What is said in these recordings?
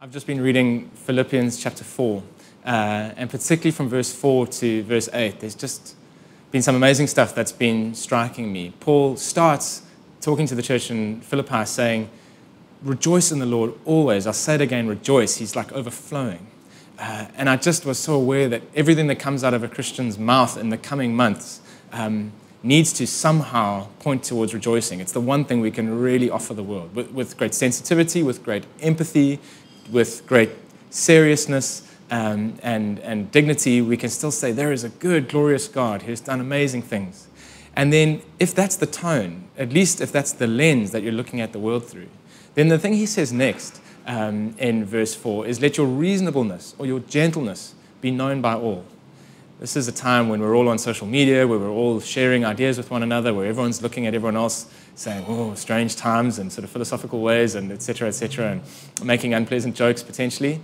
I've just been reading Philippians chapter 4, and particularly from verse 4 to verse 8, there's just been some amazing stuff that's been striking me. Paul starts talking to the church in Philippi saying, rejoice in the Lord always. I'll say it again, rejoice. He's like overflowing. And I just was so aware that everything that comes out of a Christian's mouth in the coming months needs to somehow point towards rejoicing. It's the one thing we can really offer the world with great sensitivity, with great empathy, with great seriousness and dignity. We can still say there is a good, glorious God who's done amazing things. And then if that's the tone, at least if that's the lens that you're looking at the world through, then the thing he says next in verse 4 is let your reasonableness or your gentleness be known by all. This is a time when we're all on social media, where we're all sharing ideas with one another, where everyone's looking at everyone else saying, oh, strange times and sort of philosophical ways and et cetera, and making unpleasant jokes potentially.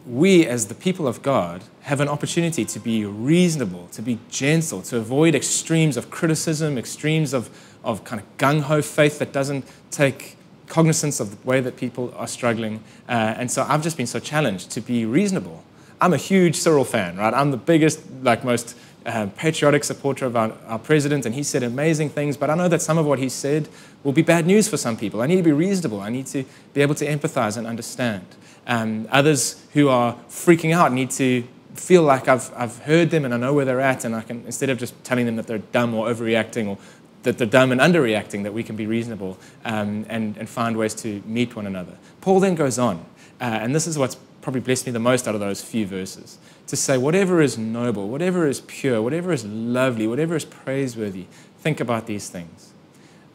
We, as the people of God, have an opportunity to be reasonable, to be gentle, to avoid extremes of criticism, extremes of kind of gung-ho faith that doesn't take cognizance of the way that people are struggling. And so I've just been so challenged to be reasonable. I'm a huge Cyril fan, right? I'm the biggest, most patriotic supporter of our president, and he said amazing things, but I know that some of what he said will be bad news for some people. I need to be reasonable. I need to be able to empathize and understand. Others who are freaking out need to feel like I've heard them and I know where they're at, and I can, instead of just telling them that they're dumb or overreacting or that they're dumb and underreacting, that we can be reasonable and find ways to meet one another. Paul then goes on, and this is what's probably blessed me the most out of those few verses, to say whatever is noble, whatever is pure, whatever is lovely, whatever is praiseworthy, think about these things.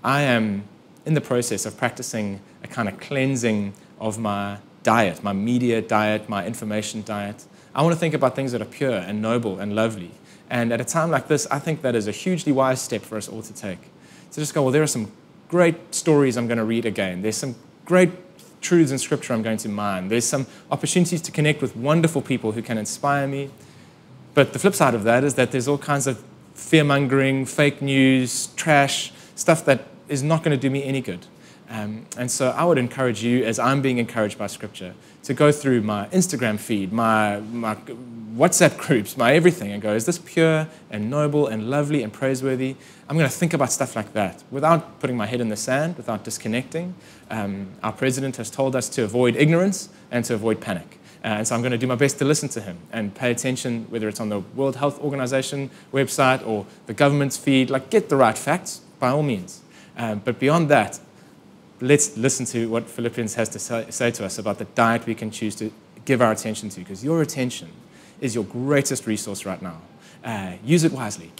I am in the process of practicing a kind of cleansing of my diet, my media diet, my information diet. I want to think about things that are pure and noble and lovely. And at a time like this, I think that is a hugely wise step for us all to take. To just go, well, there are some great stories I'm going to read again. There's some great truths in Scripture I'm going to mine. There's some opportunities to connect with wonderful people who can inspire me. But the flip side of that is that there's all kinds of fear-mongering, fake news, trash, stuff that is not going to do me any good. And so I would encourage you, as I'm being encouraged by Scripture, to go through my Instagram feed, my WhatsApp groups, my everything, and go, is this pure and noble and lovely and praiseworthy? I'm going to think about stuff like that without putting my head in the sand, without disconnecting. Our president has told us to avoid ignorance and to avoid panic. And so I'm going to do my best to listen to him and pay attention, whether it's on the World Health Organization website or the government's feed. Get the right facts, by all means. But beyond that, let's listen to what Philippians has to say to us about the diet we can choose to give our attention to, because your attention is your greatest resource right now. Use it wisely.